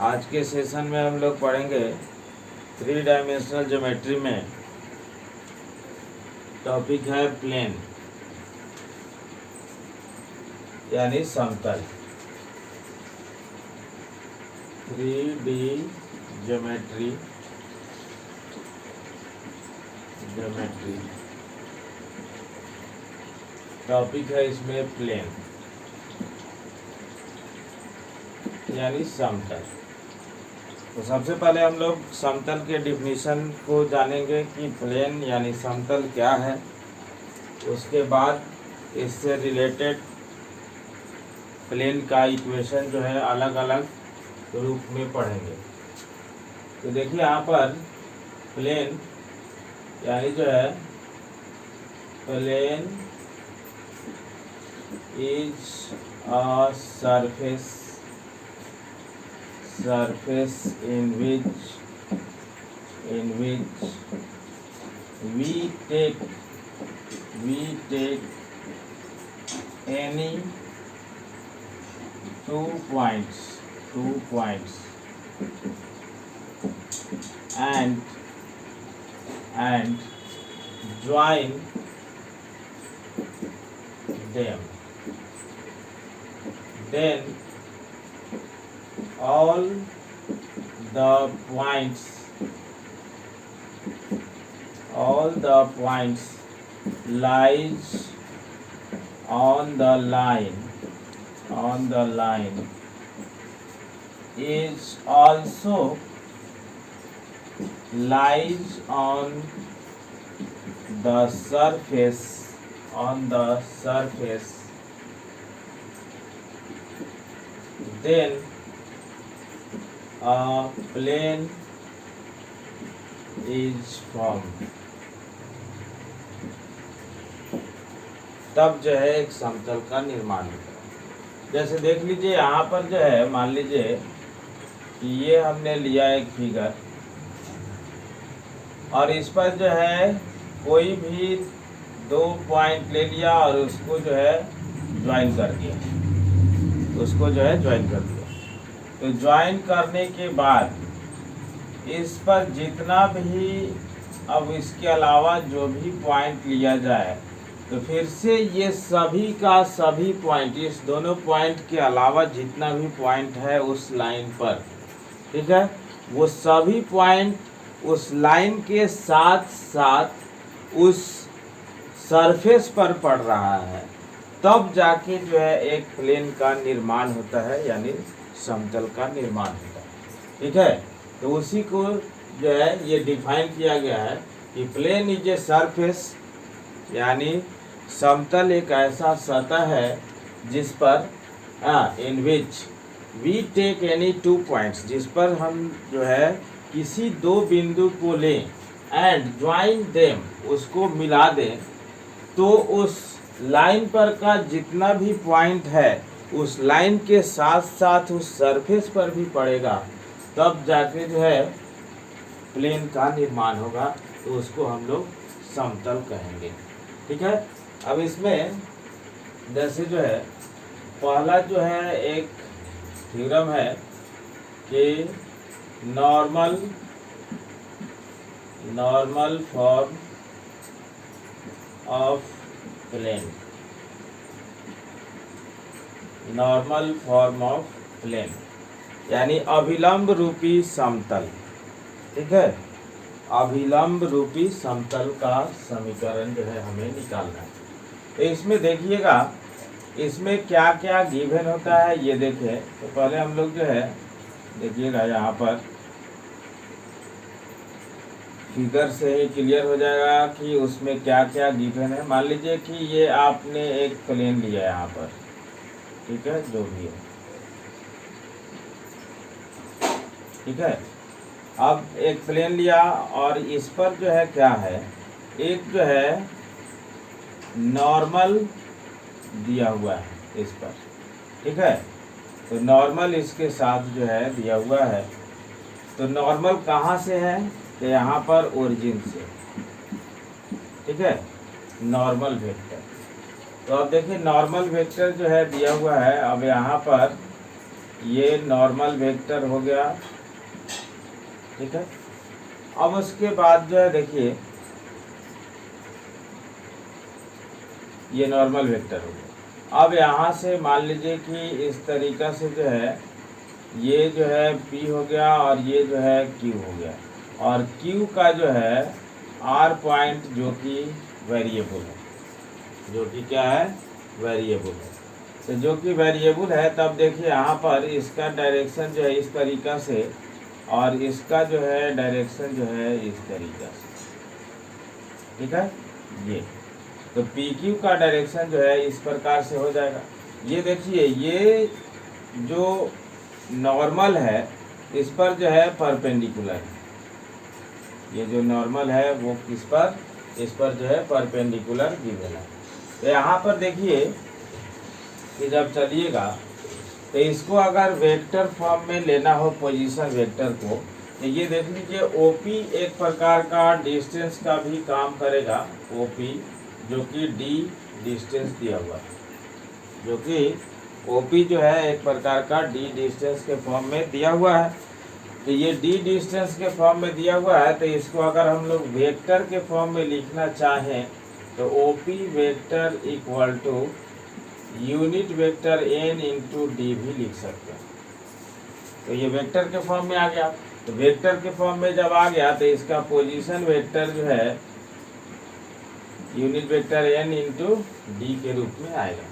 आज के सेशन में हम लोग पढ़ेंगे 3 डायमेंशनल ज्योमेट्री में। टॉपिक है प्लेन यानी समतल। 3D ज्योमेट्री टॉपिक है इसमें प्लेन यानी समतल। तो सबसे पहले हम लोग समतल के डिफिनीशन को जानेंगे कि प्लेन यानी समतल क्या है। उसके बाद इससे रिलेटेड प्लेन का इक्वेशन जो है अलग अलग रूप में पढ़ेंगे। तो देखिए यहाँ पर प्लेन यानी जो है plane is a surface in which we take any two points and join them. Then all the points lies on the line is also lies on the surface then a plane is formed। तब जो है एक समतल का निर्माण होता है। जैसे देख लीजिए यहाँ पर जो है, मान लीजिए कि ये हमने लिया एक फिगर और इस पर जो है कोई भी 2 पॉइंट ले लिया और उसको जो है ज्वाइन कर दिया। तो ज्वाइन करने के बाद इस पर जितना भी, अब इसके अलावा जो भी पॉइंट लिया जाए तो फिर से ये सभी का सभी पॉइंट, इस दोनों पॉइंट के अलावा जितना भी पॉइंट है उस लाइन पर, ठीक है, वो सभी पॉइंट उस लाइन के साथ साथ उस सरफेस पर पड़ रहा है। तब जाके जो है एक प्लेन का निर्माण होता है यानी समतल का निर्माण होता है। ठीक है, तो उसी को जो है ये डिफाइन किया गया है कि प्लेन इज ए सरफेस यानी समतल एक ऐसा सतह है जिस पर in which we take any 2 points, जिस पर हम जो है किसी 2 बिंदु को लें एंड ज्वाइन देम, उसको मिला दें, तो उस लाइन पर का जितना भी पॉइंट है उस लाइन के साथ साथ उस सरफेस पर भी पड़ेगा। तब जाके जो है प्लेन का निर्माण होगा, तो उसको हम लोग समतल कहेंगे। ठीक है, अब इसमें जैसे जो है पहला जो है एक थ्योरम है कि normal form of plane, normal form of plane यानी अभिलंब रूपी समतल। ठीक है, अभिलंब रूपी समतल का समीकरण जो है हमें निकालना है। तो इसमें देखिएगा इसमें क्या क्या गिवन होता है ये देखें। तो पहले हम लोग जो है देखिएगा यहाँ पर फिगर से ही क्लियर हो जाएगा कि उसमें क्या क्या गिवन है। मान लीजिए कि ये आपने एक प्लेन लिया यहाँ पर, ठीक है, जो भी है, ठीक है। अब एक प्लेन लिया और इस पर जो है क्या है, एक जो है नॉर्मल दिया हुआ है इस पर, ठीक है। तो नॉर्मल इसके साथ जो है दिया हुआ है। तो नॉर्मल कहाँ से है, तो यहाँ पर ओरिजिन से, ठीक है, नॉर्मल वेक्टर। तो अब देखिए नॉर्मल वेक्टर जो है दिया हुआ है। अब यहाँ पर ये नॉर्मल वेक्टर हो गया, ठीक है। अब उसके बाद जो है देखिए ये नॉर्मल वेक्टर हो गया। अब यहाँ से मान लीजिए कि इस तरीक़ा से जो है ये जो है P हो गया और ये जो है Q हो गया, और Q का जो है R पॉइंट जो कि वेरिएबल है, जो कि क्या है, वेरिएबल है। तो जो कि वेरिएबल है, तब देखिए यहाँ पर इसका डायरेक्शन जो है इस तरीक़ा से, और इसका जो है डायरेक्शन जो है इस तरीक़ा से, ठीक है। ये तो PQ का डायरेक्शन जो है इस प्रकार से हो जाएगा। ये देखिए ये जो नॉर्मल है इस पर जो है परपेंडिकुलर है, ये जो नॉर्मल है वो किस पर, इस पर जो है परपेंडिकुलर गिवन है। तो यहाँ पर देखिए कि जब चलिएगा तो इसको अगर वेक्टर फॉर्म में लेना हो पोजीशन वेक्टर को, तो ये देख लीजिए OP एक प्रकार का डिस्टेंस का भी काम करेगा। OP जो कि D डिस्टेंस दिया हुआ है, जो कि OP जो है एक प्रकार का D डिस्टेंस के फॉर्म में दिया हुआ है। तो ये D डिस्टेंस के फॉर्म में दिया हुआ है, तो इसको अगर हम लोग वेक्टर के फॉर्म में लिखना चाहें तो OP vector equal to unit vector n into d भी लिख सकते हैं। तो ये वेक्टर के फॉर्म में आ गया। तो वेक्टर के फॉर्म में जब आ गया तो इसका पोजीशन वेक्टर जो है unit vector n into D के रूप में आएगा।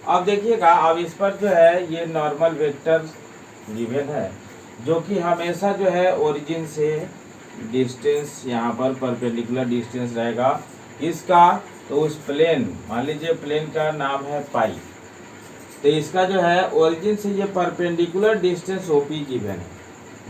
अब देखिएगा, अब इस पर जो है ये नॉर्मल वेक्टर गिवन है, जो कि हमेशा जो है ओरिजिन से डिस्टेंस यहाँ पर परपेंडिकुलर डिस्टेंस रहेगा इसका। तो उस प्लेन, मान लीजिए प्लेन का नाम है पाई, तो इसका जो है ओरिजिन से ये परपेंडिकुलर डिस्टेंस OP गिवन है,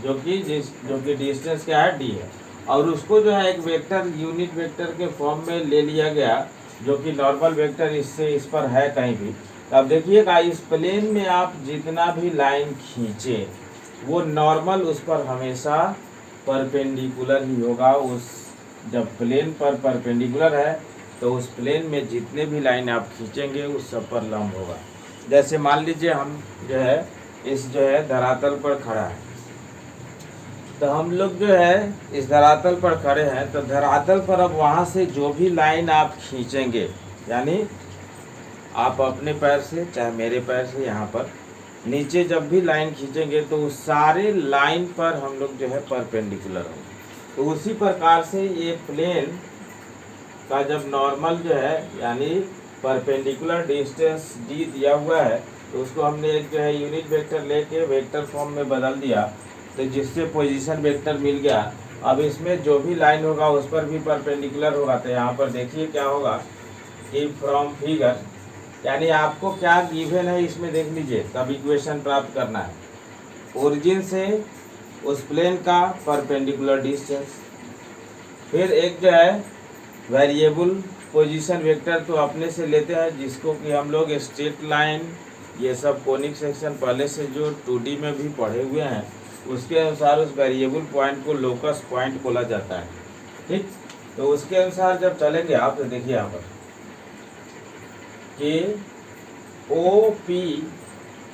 जो कि डिस्टेंस क्या है, D है। और उसको जो है एक वेक्टर यूनिट वेक्टर के फॉर्म में ले लिया गया, जो कि नॉर्मल वेक्टर इससे इस पर है कहीं भी। अब देखिएगा इस प्लेन में आप जितना भी लाइन खींचे वो नॉर्मल उस पर हमेशा परपेंडिकुलर ही होगा। उस जब प्लेन पर परपेंडिकुलर है तो उस प्लेन में जितने भी लाइन आप खींचेंगे उस सब पर लंब होगा। जैसे मान लीजिए हम जो है इस जो है धरातल पर खड़ा है, तो हम लोग जो है इस धरातल पर खड़े हैं, तो धरातल पर अब वहाँ से जो भी लाइन आप खींचेंगे, यानी आप अपने पैर से चाहे मेरे पैर से यहाँ पर नीचे जब भी लाइन खींचेंगे तो उस सारे लाइन पर हम लोग जो है परपेंडिकुलर होंगे। तो उसी प्रकार से ये प्लेन का जब नॉर्मल जो है यानी परपेंडिकुलर डिस्टेंस D दिया हुआ है, तो उसको हमने एक जो है यूनिट वेक्टर लेके वेक्टर फॉर्म में बदल दिया, तो जिससे पोजीशन वेक्टर मिल गया। अब इसमें जो भी लाइन होगा उस पर भी परपेंडिकुलर होगा। तो यहाँ पर देखिए क्या होगा कि फ्रॉम फिगर, यानी आपको क्या गिवन है इसमें देख लीजिए, तब इक्वेशन प्राप्त करना है। ओरिजिन से उस प्लेन का परपेंडिकुलर डिस्टेंस, फिर एक जो है वेरिएबल पोजीशन वेक्टर तो अपने से लेते हैं, जिसको कि हम लोग स्ट्रेट लाइन ये सब कोनिक सेक्शन पहले से जो 2D में भी पढ़े हुए हैं, उसके अनुसार उस वेरिएबल पॉइंट को लोकस पॉइंट बोला जाता है, ठीक। तो उसके अनुसार जब चलेंगे आप, तो देखिए यहाँ पर कि OP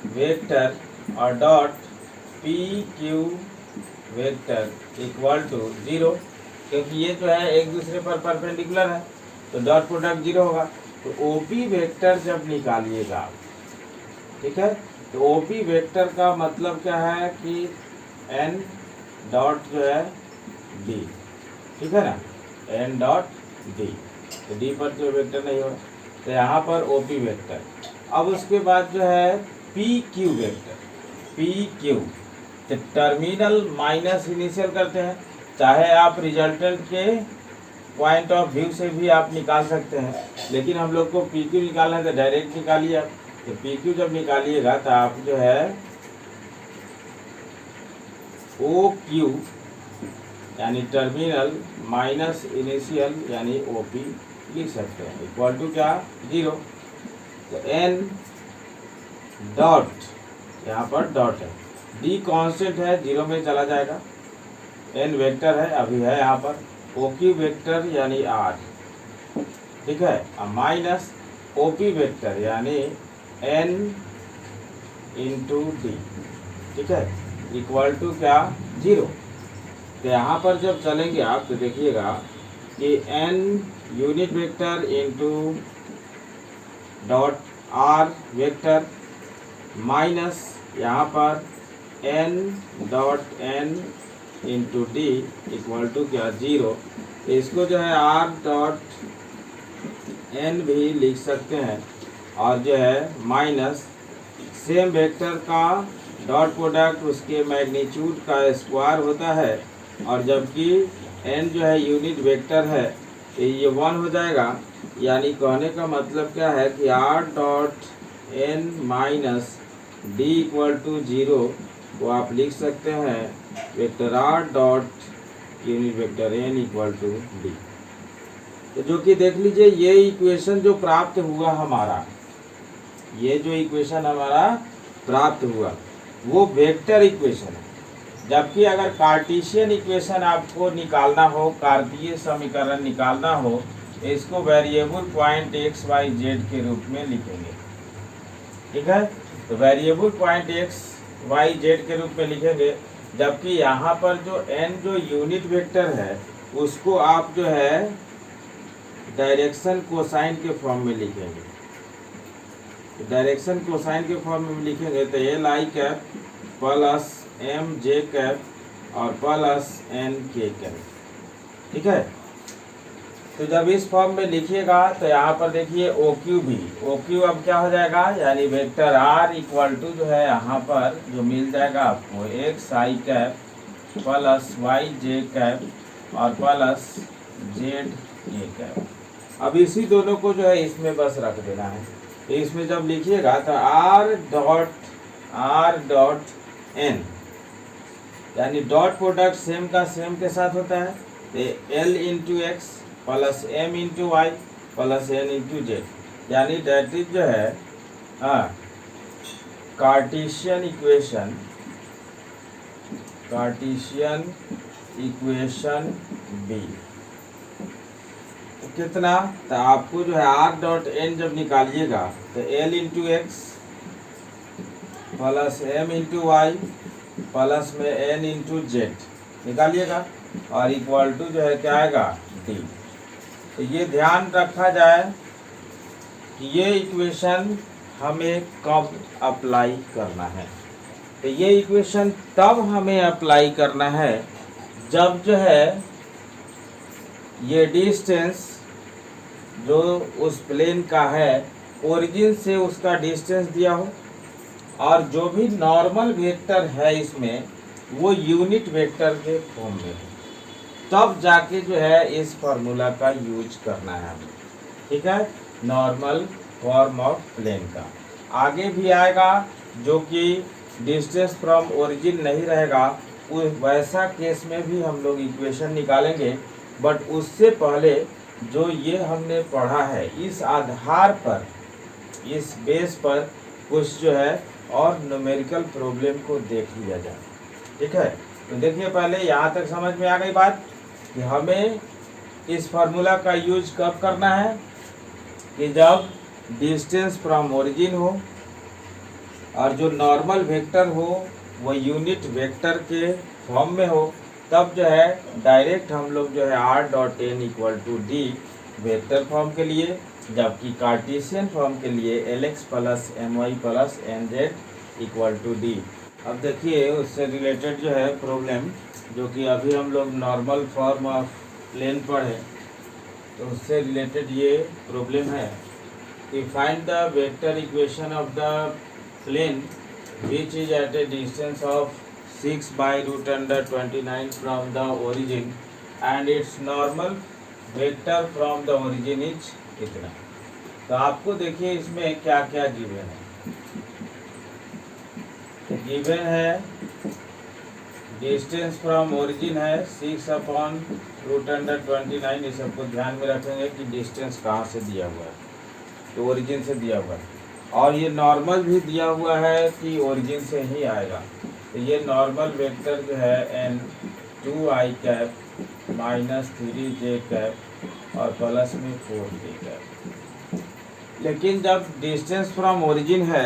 वेक्टर और dot PQ vector equal to 0, क्योंकि ये जो है एक दूसरे पर परपेंडिकुलर है, तो डॉट प्रोडक्ट 0 होगा। तो OP वेक्टर जब निकालिएगा, ठीक है, तो OP वेक्टर का मतलब क्या है कि n डॉट जो है D, ठीक है ना, n डॉट D, तो D पर जो वेक्टर नहीं होगा, तो यहाँ पर OP वेक्टर। अब उसके बाद जो है PQ वेक्टर, PQ तो टर्मिनल माइनस इनिशियल करते हैं, चाहे आप रिजल्टेंट के पॉइंट ऑफ व्यू से भी आप निकाल सकते हैं, लेकिन हम लोग को PQ निकालना है तो डायरेक्ट निकालिए आप। तो PQ जब निकालिएगा तो आप जो है OQ यानी टर्मिनल माइनस इनिशियल यानी OP लिख सकते हैं, इक्वल टू क्या, 0। तो n डॉट, यहाँ पर डॉट है, D कांस्टेंट है, 0 में चला जाएगा, n वेक्टर है अभी है यहाँ पर, OQ वेक्टर यानी R, ठीक है, अब माइनस OP वेक्टर यानी n इंटू डी, ठीक है, इक्वल टू क्या 0। तो यहाँ पर जब चलेंगे आप तो देखिएगा कि n unit vector into dot r vector minus यहाँ पर n dot n into d equal to क्या 0। इसको जो है r डॉट n भी लिख सकते हैं और जो है माइनस सेम वेक्टर का डॉट प्रोडक्ट उसके मैग्नीट्यूड का स्क्वायर होता है, और जबकि n जो है यूनिट वेक्टर है तो ये 1 हो जाएगा। यानी कहने का मतलब क्या है कि r dot n minus d equal to 0 को आप लिख सकते हैं vector r dot unit vector n equal to d. तो जो कि देख लीजिए ये इक्वेशन जो प्राप्त हुआ हमारा, ये जो इक्वेशन हमारा प्राप्त हुआ वो वेक्टर इक्वेशन है। जबकि अगर कार्टेशियन इक्वेशन आपको निकालना हो, कार्तीय समीकरण निकालना हो, तो इसको variable point x y z के रूप में लिखेंगे, ठीक है। तो variable point x y z के रूप में लिखेंगे, जबकि यहाँ पर जो n जो यूनिट वेक्टर है उसको आप जो है डायरेक्शन कोसाइन के फॉर्म में लिखेंगे। डायरेक्शन कोसाइन के फॉर्म में लिखेंगे तो l i cap plus m j cap और प्लस एन के कैप, ठीक है। तो जब इस फॉर्म में लिखिएगा तो यहाँ पर देखिए ओ क्यू भी, ओ क्यू अब क्या हो जाएगा, यानी वेक्टर आर इक्वल टू जो है यहाँ पर जो मिल जाएगा आपको एक्स आई कैप प्लस वाई जे कैप और प्लस जेड ए कैप। अब इसी दोनों को जो है इसमें बस रख देना है। तो इसमें जब लिखिएगा तो आर डॉट एन, यानी डॉट प्रोडक्ट सेम का सेम के साथ होता है, तो l into x plus m into y plus n into z, यानी डेट इज जो है कार्टेशियन इक्वेशन बी। कितना, तो आपको जो है आर डॉट एन जब निकालिएगा तो l into x plus m into y plus में एन इंटू जेड निकालिएगा और इक्वल टू जो है क्या आएगा डी। तो ये ध्यान रखा जाए कि ये इक्वेशन हमें कब अप्लाई करना है। तो ये इक्वेशन तब हमें अप्लाई करना है जब जो है ये डिस्टेंस जो उस प्लेन का है ओरिजिन से उसका डिस्टेंस दिया हो, और जो भी नॉर्मल वेक्टर है इसमें वो यूनिट वेक्टर के फॉर्म में हो, तब जाके जो है इस फार्मूला का यूज करना है हमें, ठीक है। नॉर्मल फॉर्म ऑफ प्लेन का आगे भी आएगा जो कि डिस्टेंस फ्रॉम ओरिजिन नहीं रहेगा, वैसा केस में भी हम लोग इक्वेशन निकालेंगे। बट उससे पहले जो ये हमने पढ़ा है इस आधार पर, इस बेस पर कुछ जो है और न्यूमेरिकल प्रॉब्लम को देख लिया जाए, ठीक है। तो देखिए पहले यहाँ तक समझ में आ गई बात कि हमें इस फार्मूला का यूज कब करना है, कि जब डिस्टेंस फ्रॉम ओरिजिन हो और जो नॉर्मल वेक्टर हो वो यूनिट वेक्टर के फॉर्म में हो, तब जो है डायरेक्ट हम लोग जो है r dot n equal to d vector form के लिए, जबकि कार्टेशियन फॉर्म के लिए l x plus m y plus n z equal to d. अब देखिए उससे रिलेटेड जो है प्रॉब्लम, जो कि अभी हम लोग नॉर्मल फॉर्म ऑफ प्लेन पढ़े, तो उससे रिलेटेड ये प्रॉब्लम है कि find the vector equation of the plane which is at a distance of 6 by root under 29 from the origin and its normal vector from the origin is कितना। तो आपको देखिए इसमें क्या क्या गिवन है। गिवन है डिस्टेंस फ्रॉम ओरिजिन है 6 अपॉन रूट अंडर 29। ये सबको ध्यान में रखेंगे कि डिस्टेंस कहाँ से दिया हुआ है, तो ओरिजिन से दिया हुआ है, और ये नॉर्मल भी दिया हुआ है कि ओरिजिन से ही आएगा। तो ये नॉर्मल वेक्टर जो है n 2i cap minus 3j cap और प्लस में 4j कैप। लेकिन जब डिस्टेंस फ्रॉम ओरिजिन है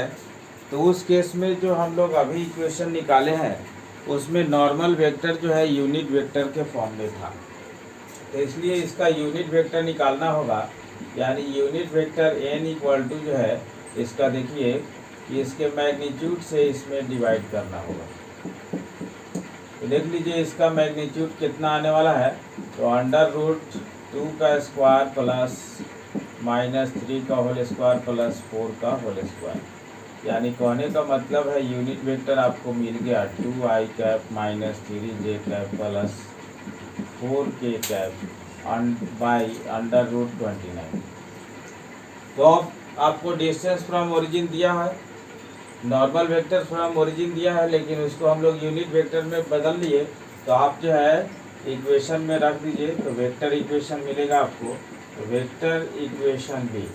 तो उस केस में जो हम लोग अभी इक्वेशन निकाले हैं उसमें नॉर्मल वेक्टर जो है यूनिट वेक्टर के फॉर्म में था, तो इसलिए इसका यूनिट वेक्टर निकालना होगा। यानी unit vector n equal to जो है इसका देखिए कि इसके मैग्नीट्यूड से इसमें डिवाइड करना होगा। तो देख लीजिए इसका मैग्नीट्यूड कितना आने वाला है, तो √2 का स्क्वायर प्लस -3 का होल स्क्वायर प्लस 4 का होल स्क्वायर। यानी कहने का मतलब है यूनिट वेक्टर आपको मिल गया 2i cap -3j cap plus 4k cap by √29। तो अब आपको डिस्टेंस फ्रॉम ओरिजिन दिया है, नॉर्मल वेक्टर फ्रॉम ओरिजिन दिया है, लेकिन उसको हम लोग यूनिट वेक्टर में बदल लिए। तो आप जो है इक्वेशन में रख दीजिए, तो वेक्टर इक्वेशन मिलेगा आपको। तो वेक्टर इक्वेशन भी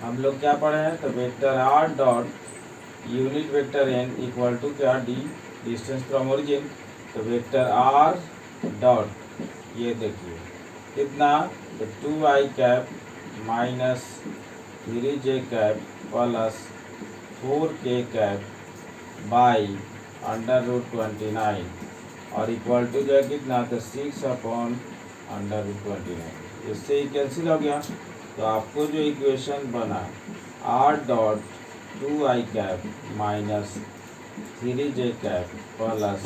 हम लोग क्या पढ़े हैं, तो vector r dot unit vector n equal to क्या डी डिस्टेंस फ्रॉम ओरिजिन। तो वेक्टर r डॉट ये देखिए कितना, तो 2i cap -3j cap plus 4k cap by √29 और इक्वल टू जो है कितना, तो 6/√29। इससे ही कैंसिल हो गया। तो आपको जो इक्वेशन बना r dot 2i cap -3j cap plus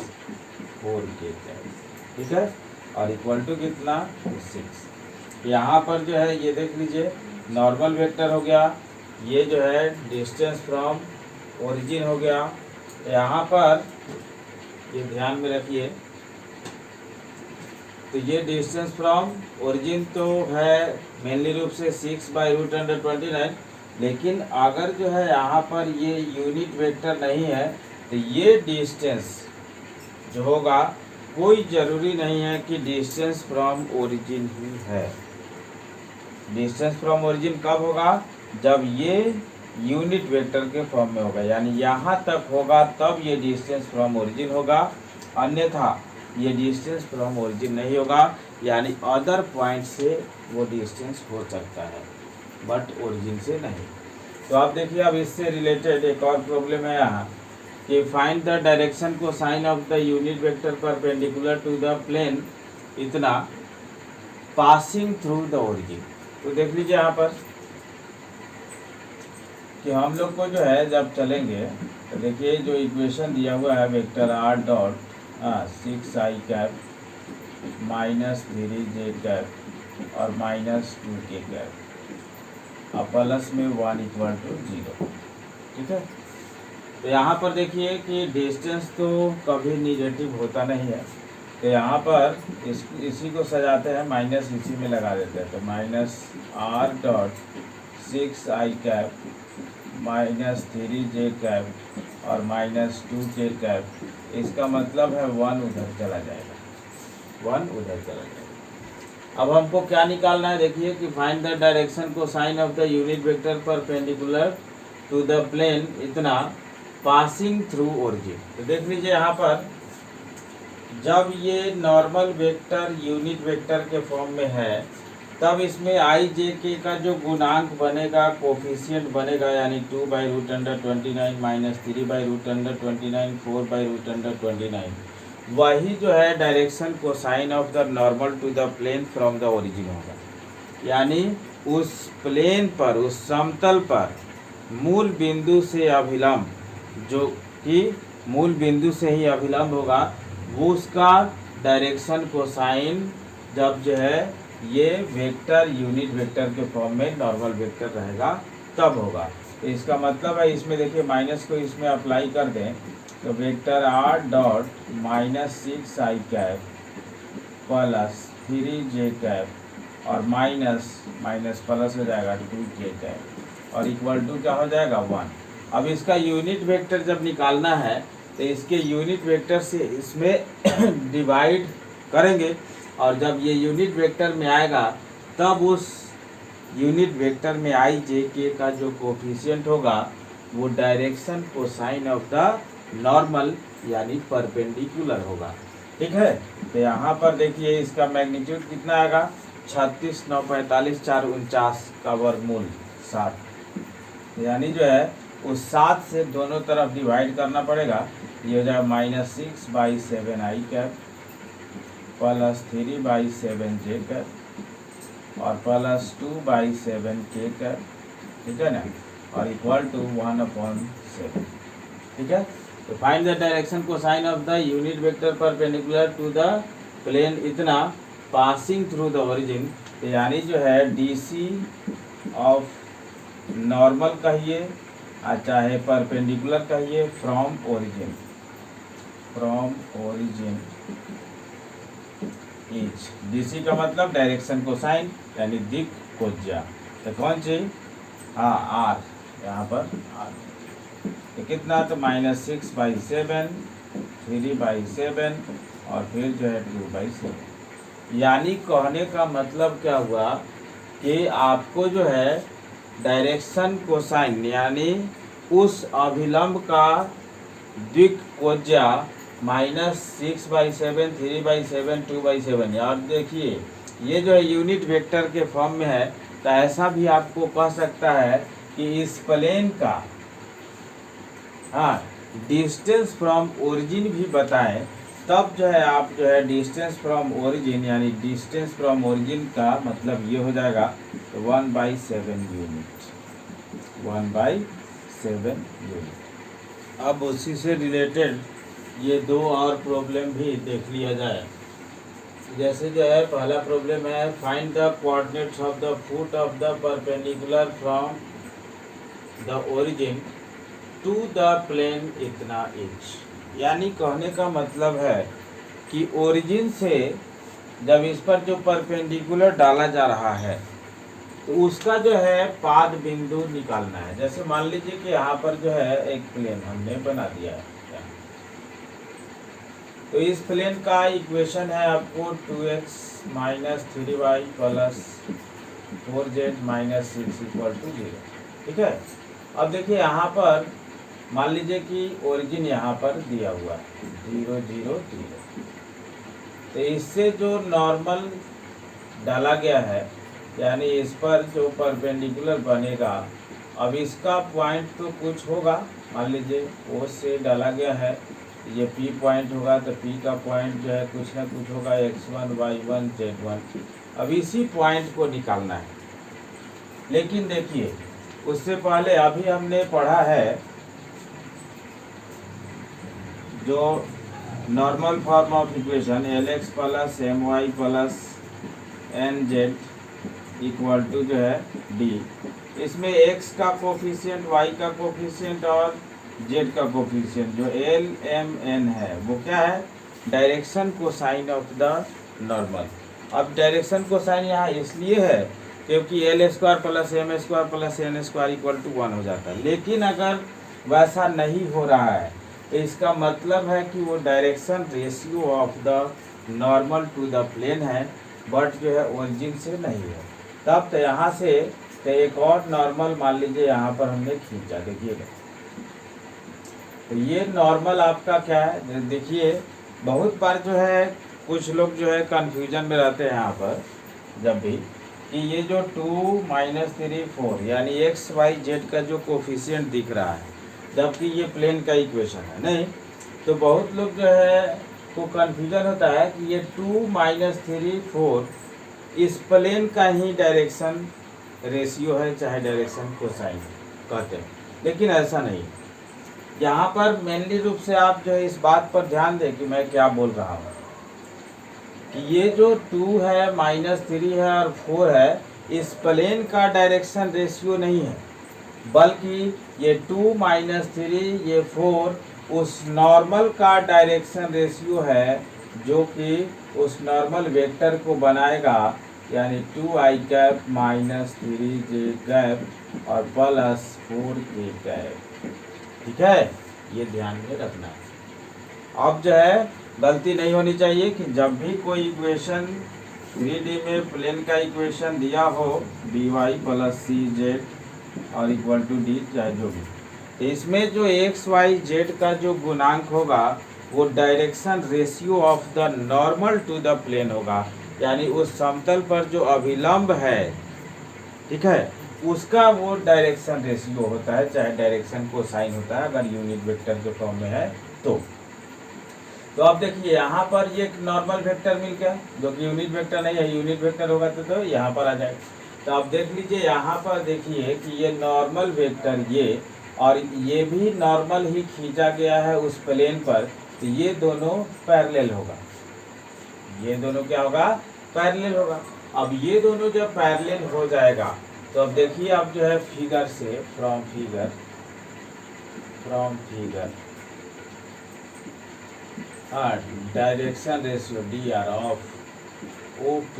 4k cap, ठीक है, और इक्वल टू कितना, 6। यहाँ पर जो है ये देख लीजिए नॉर्मल वेक्टर हो गया, ये जो है डिस्टेंस फ्रॉम ओरिजिन हो गया। यहाँ पर ये ध्यान में रखिए, तो ये डिस्टेंस फ्रॉम ओरिजिन तो है मेनली रूप से 6/√29, लेकिन अगर जो है यहाँ पर ये यूनिट वेक्टर नहीं है तो ये डिस्टेंस जो होगा कोई ज़रूरी नहीं है कि डिस्टेंस फ्रॉम ओरिजिन ही है। डिस्टेंस फ्रॉम ओरिजिन कब होगा, जब ये यूनिट वेक्टर के फॉर्म में होगा, यानी यहाँ तक होगा तब ये डिस्टेंस फ्रॉम ओरिजिन होगा, अन्यथा ये डिस्टेंस फ्रॉम ओरिजिन नहीं होगा। यानी अदर पॉइंट से वो डिस्टेंस हो सकता है बट ओरिजिन से नहीं। तो आप देखिए अब इससे रिलेटेड एक और प्रॉब्लम है यहाँ कि find the direction cosine of the unit vector perpendicular to the plane इतना पासिंग थ्रू द ओरिजिन। तो देख लीजिए यहाँ पर कि हम लोग को जो है जब चलेंगे तो देखिए जो इक्वेशन दिया हुआ है vector r dot 6i cap -3j cap और -2k कैप और प्लस में 1 इक्वल टू 0, ठीक है। तो यहाँ पर देखिए कि डिस्टेंस तो कभी निगेटिव होता नहीं है, तो यहाँ पर इसी को सजाते हैं, माइनस इसी में लगा देते हैं। तो -r dot 6i cap -3j cap और -2k कैप, इसका मतलब है 1 उधर चला जाएगा, 1 उधर चला जाएगा। अब हमको क्या निकालना है, देखिए कि find the direction cosine of the unit vector perpendicular to the plane इतना पासिंग थ्रू ओरिजिन। तो देख लीजिए यहाँ पर जब ये नॉर्मल वेक्टर यूनिट वेक्टर के फॉर्म में है तब इसमें i j k का जो गुणांक बनेगा, कोफिशिएंट बनेगा, यानी 2/√29 -3/√29 4/√29, वही जो है direction cosine of the normal to the plane from the origin होगा। यानी उस प्लेन पर, उस समतल पर मूल बिंदु से अभिलंब, जो कि मूल बिंदु से ही अभिलंब होगा, वो उसका डायरेक्शन को साइन जब जो है ये वेक्टर यूनिट वेक्टर के फॉर्म में नॉर्मल वेक्टर रहेगा तब होगा। तो इसका मतलब है इसमें देखिए माइनस को इसमें अप्लाई कर दें तो vector r dot -6i cap plus 3j cap और माइनस प्लस हो जाएगा 2k कैप और इक्वल टू क्या हो जाएगा 1। अब इसका यूनिट वेक्टर जब निकालना है तो इसके यूनिट वेक्टर से इसमें डिवाइड करेंगे और जब ये यूनिट वेक्टर में आएगा तब उस यूनिट वेक्टर में i j k का जो कोफिशिएंट होगा वो direction cosine of the normal यानी परपेंडिकुलर होगा, ठीक है। तो यहाँ पर देखिए इसका मैग्नीट्यूड कितना आएगा, 36 9 45 4 49 का वर्गमूल 7। यानी जो है उस 7 से दोनों तरफ डिवाइड करना पड़ेगा। ये हो जाएगा -6/7 i cap plus 3/7 j cap और प्लस 2/7 k कैप, ठीक है ना, और इक्वल टू 1/7, ठीक है। तो find the direction cosine of the unit vector perpendicular to the plane इतना पासिंग थ्रू द ओरिजिन। तो यानी जो है DC ऑफ नॉर्मल कहिए चाहे परपेंडिकुलर कहिए फ्रॉम ओरिजिन इच। DC का मतलब डायरेक्शन कोसाइन यानी दिक कोज्या। तो कौन सी? हाँ R, यहाँ पर R। तो कितना? तो -6/7 3/7 और फिर जो है 2/7। यानी कहने का मतलब क्या हुआ कि आपको जो है डायरेक्शन कोसाइन यानी उस अभिलंब का द्विकोज्या -6/7 3/7 2/7। और देखिए ये जो है यूनिट वेक्टर के फॉर्म में है, तो ऐसा भी आपको कह सकता है कि इस प्लेन का डिस्टेंस फ्रॉम ओरिजिन भी बताएं, तब जो है आप जो है डिस्टेंस फ्रॉम ओरिजिन यानी डिस्टेंस फ्रॉम ओरिजिन का मतलब ये हो जाएगा 1/7 यूनिट, 1/7 यूनिट। अब उसी से रिलेटेड ये दो और प्रॉब्लम भी देख लिया जाए। जैसे जो है पहला प्रॉब्लम है find the coordinates of the foot of the perpendicular from the origin to the plane इतना इंच। यानी कहने का मतलब है कि ओरिजिन से जब इस पर जो परपेंडिकुलर डाला जा रहा है तो उसका जो है पाद बिंदु निकालना है। जैसे मान लीजिए कि यहाँ पर जो है एक प्लेन हमने बना दिया है, तो इस प्लेन का इक्वेशन है आपको 2x - 3y प्लस 4z - 6 = 0, ठीक है। अब देखिए यहाँ पर मान लीजिए कि ओरिजिन यहाँ पर दिया हुआ है 0 0 0। तो इससे जो नॉर्मल डाला गया है यानी इस पर जो परपेंडिकुलर बनेगा, अब इसका पॉइंट तो कुछ होगा, मान लीजिए O से डाला गया है, ये P पॉइंट होगा, तो P का पॉइंट जो है कुछ ना कुछ होगा x1 y1 z1। अब इसी पॉइंट को निकालना है। लेकिन देखिए उससे पहले अभी हमने पढ़ा है जो normal form of equation Lx + My + Nz = जो है D। इसमें x का कोफिशिएंट, y का कोफिशिएंट और z का कोफिशिएंट जो L M N है वो क्या है? Direction cosine of the normal. अब डायरेक्शन कोसाइन यहाँ इसलिए है क्योंकि L² + M² + N² = 1 हो जाता है। लेकिन अगर वैसा नहीं हो रहा है तो इसका मतलब है कि वो direction ratio of the normal to the plane है, बट जो है ओरिजिन से नहीं है। तब तो यहाँ से तो एक और नॉर्मल मान लीजिए यहाँ पर हमने खींचा, देखिएगा तो ये नॉर्मल आपका क्या है? देखिए बहुत बार जो है कुछ लोग जो है कन्फ्यूजन में रहते हैं यहाँ पर जब भी कि ये जो 2 - 3 4 यानी x y z का जो कोफिशिएंट दिख रहा है जबकि ये प्लेन का इक्वेशन है नहीं, तो बहुत लोग जो है को कन्फ्यूजन होता है कि ये 2 - 3 4 इस प्लेन का ही डायरेक्शन रेशियो है, चाहे डायरेक्शन कोसाइन कहते हैं, लेकिन ऐसा नहीं। यहाँ पर मेनली रूप से आप जो है इस बात पर ध्यान दें कि मैं क्या बोल रहा हूँ कि ये जो 2 है -3 है और 4 है, इस प्लेन का डायरेक्शन रेशियो नहीं है, बल्कि ये 2 - 3 ये 4 उस नॉर्मल का डायरेक्शन रेशियो है जो कि उस नॉर्मल वेक्टर को बनाएगा, यानी 2i कैप -3j कैप और प्लस 4k कैप, ठीक है। ये ध्यान में रखना है। अब जो है गलती नहीं होनी चाहिए कि जब भी कोई इक्वेशन 3D में प्लेन का इक्वेशन दिया हो by + cz और = d चाहे जो भी, तो इसमें जो x y z का जो गुणांक होगा वो direction ratio of the normal to the plane होगा, यानी उस समतल पर जो अभिलंब है, ठीक है, उसका वो डायरेक्शन रेशियो होता है, चाहे डायरेक्शन कोसाइन होता है अगर यूनिट वेक्टर के फॉर्म में है तो अब देखिए यहाँ पर ये एक नॉर्मल वेक्टर मिल गया जो कि यूनिट वेक्टर नहीं है, यूनिट वेक्टर होगा तो यहाँ पर आ जाएगा। तो आप देख लीजिए यहाँ पर देखिए कि ये नॉर्मल वेक्टर ये और ये भी नॉर्मल ही खींचा गया है उस प्लेन पर, तो ये दोनों पैरेलल होगा, ये दोनों क्या होगा, पैरेलल होगा। अब ये दोनों जब पैरेलल हो जाएगा तो अब देखिए आप जो है फिगर से from figure direction ratio DR of OP,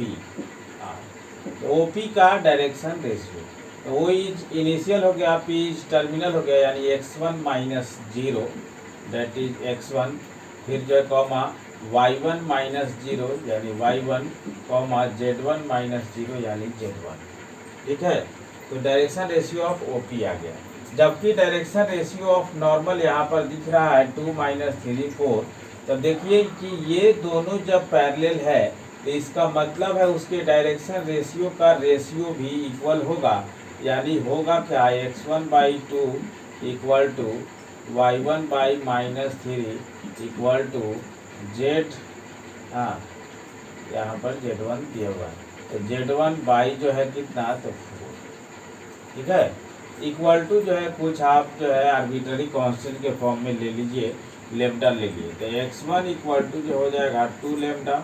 OP का डायरेक्शन रेशियो, तो वो इज इनिशियल हो गया, P इज टर्मिनल हो गया, यानी x1 minus 0 that is x1, फिर जो है कॉमा y1 माइनस 0 यानी y1, कॉमा z1 माइनस 0 यानी z1। ठीक है, तो डायरेक्शन रेशियो ऑफ OP आ गया। जबकि डायरेक्शन रेशियो ऑफ नॉर्मल यहाँ पर दिख रहा है 2 माइनस 3 4। तब देखिए कि ये दोनों जब पैरेलल है तो इसका मतलब है उसके डायरेक्शन रेशियो का रेशियो भी इक्वल होगा, यानी होगा क्या, x1/2 equal to y1/-3 equal to z, हाँ यहाँ पर z1 दिया हुआ है, तो z1 जो है कितना, तो 4। ठीक है, इक्वल टू जो है कुछ आप जो है आर्बिट्ररी कांस्टेंट के फॉर्म में ले लीजिए, लेमडा ले लिए, तो x1 इक्वल टू जो हो जाएगा 2 लेमडा,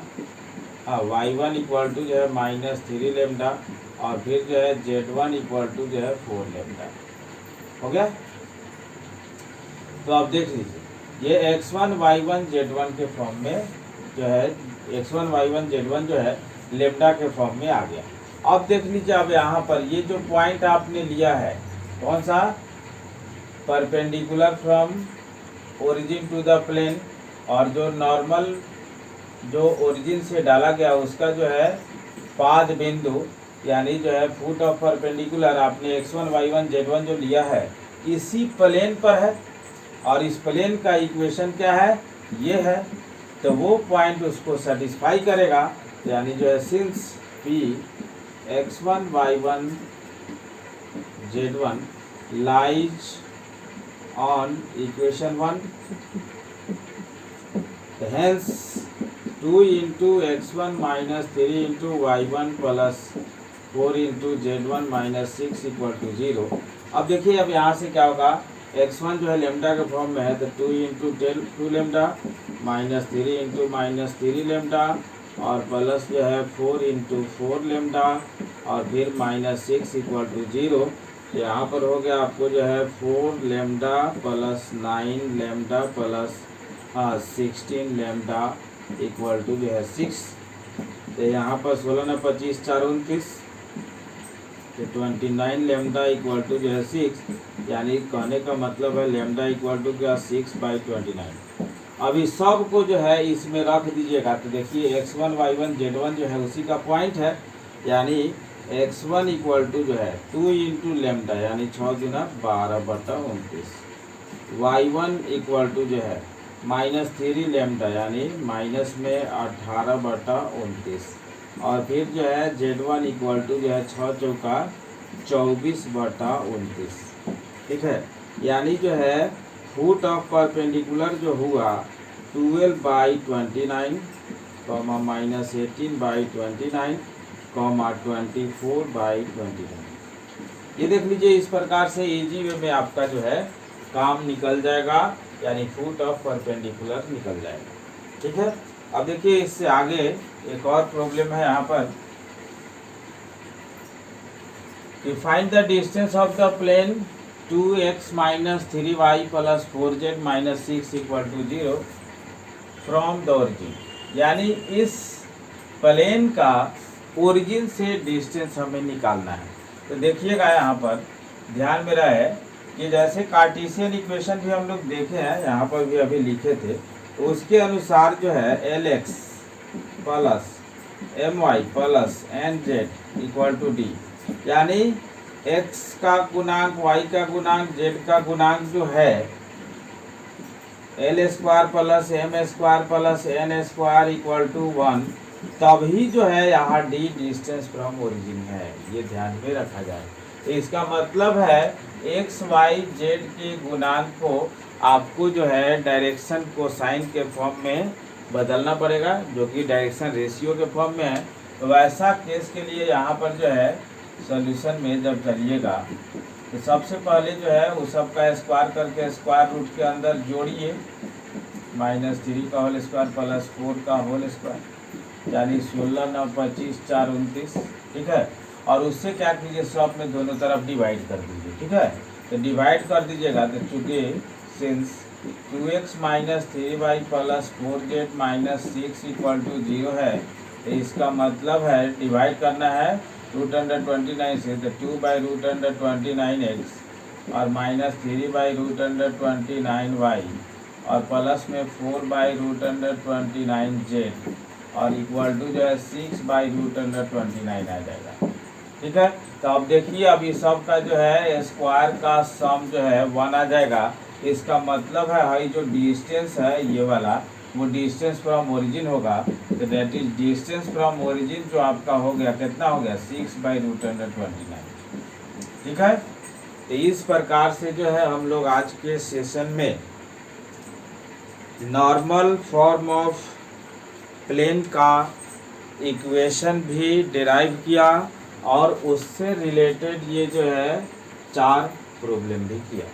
हाँ y1 इक्वल टू जो है -3 लेमडा, और फिर जो है z1 इक्वल टू जो है 4 लेमडा। हो गया। तो आप देख लीजिए ये x1 y1 z1 के फॉर्म में जो है x1 y1 z1 जो है लेमडा के फॉर्म में आ गया। अब देख लीजिए, अब यहाँ पर ये जो पॉइंट आपने लिया है कौन सा, perpendicular from origin to the plane, और जो नॉर्मल जो ओरिजिन से डाला गया उसका जो है पाद बिंदु यानी जो है फुट ऑफ परपेंडिकुलर आपने x1 y1 z1 जो लिया है इसी प्लेन पर है, और इस प्लेन का इक्वेशन क्या है, ये है, तो वो पॉइंट उसको सेटिस्फाई करेगा, यानी जो है since P x1 y1 z1 lies on equation 1, hence 2 into x1 minus 3 into y1 plus 4 into z1 minus 6 equal to 0। अब देखिए अब यहाँ से क्या होगा, x1 जो है लेमडा के फॉर्म में है, तो 2 into 2 lambda minus 3 into -3 lambda और प्लस जो है 4 इंटू 4 लेमडा और फिर -6 इक्वल टू 0। यहाँ पर हो गया आपको जो है 4 lambda plus 9 lambda plus 16 lambda equal to जो है 6। तो यहाँ पर 16 ने 25 4 29, तो 29 लेमडा इक्वल टू जो है 6, यानी कहने का मतलब है लेमडा इक्वल टू क्या, 6/29। अब इस सब को जो है इसमें रख दीजिएगा, तो देखिए x1 y1 z1 जो है उसी का पॉइंट है, यानी x1 इक्वल टू जो है 2 इंटू लेमडा यानी 6 गुना 12/29, y1 इक्वल टू जो है -3 लेमडा यानी माइनस में 18/29, और फिर जो है z1 इक्वल टू जो है 6 चौका 24/29। ठीक है, यानी जो है फुट ऑफ परपेंडिकुलर जो हुआ 12/29, -18/29, -24/29। ये देख लीजिए, इस प्रकार से इजी वे में आपका जो है काम निकल जाएगा, यानी फुट ऑफ परपेंडिकुलर निकल जाएगा। ठीक है, अब देखिए इससे आगे एक और प्रॉब्लम है यहाँ पर कि find the distance of the plane 2x minus 3y plus 4z minus 6 equal to 0 from the origin, यानी इस प्लेन का ओरिजिन से डिस्टेंस हमें निकालना है। तो देखिएगा यहाँ पर ध्यान में रहे कि जैसे कार्टेशियन इक्वेशन भी हम लोग देखे हैं, यहाँ पर भी अभी लिखे थे, तो उसके अनुसार जो है Lx plus My plus Nz equal to d, यानी x का गुणांक y का गुणांक z का गुणांक जो है L² plus M² plus N² equal to 1, तभी जो है यहाँ d डिस्टेंस फ्रॉम ओरिजिन है, ये ध्यान में रखा जाए। इसका मतलब है एक्स वाई जेड के गुणांक को आपको जो है डायरेक्शन कोसाइन के फॉर्म में बदलना पड़ेगा, जो कि डायरेक्शन रेशियो के फॉर्म में है। तो वैसा केस के लिए यहाँ पर जो है सॉल्यूशन में जब चलिएगा तो सबसे पहले जो है उस सब का स्क्वायर करके स्क्वायर रूट के अंदर जोड़िए, -3 का होल स्क्वायर प्लस 4 का होल स्क्वायर, यानी 16 9 25 4 29, ठीक है। और उससे क्या कीजिए, सब में दोनों तरफ डिवाइड कर दीजिए, ठीक है। तो डिवाइड कर दीजिएगा तो चूँकि since 2x - 3y plus 4z - 6 = 0 है, तो इसका मतलब है डिवाइड करना है √29 से, तो 2/√29x और -3/√29y और प्लस में 4/√29z और इक्वल टू जो है 6/√29 आ जाएगा, ठीक है। तो अब देखिए, अब ये सब का जो है स्क्वायर का सम जो है 1 आ जाएगा। इसका मतलब है हाई जो डिस्टेंस है ये वाला, वो डिस्टेंस फ्रॉम ओरिजिन होगा, तो that is distance from origin जो आपका हो गया, कितना हो गया 6/√29, ठीक है। तो इस प्रकार से जो है हम लोग आज के सेशन में नॉर्मल फॉर्म ऑफ प्लेन का इक्वेशन भी डिराइव किया और उससे रिलेटेड ये जो है 4 प्रॉब्लम भी किया।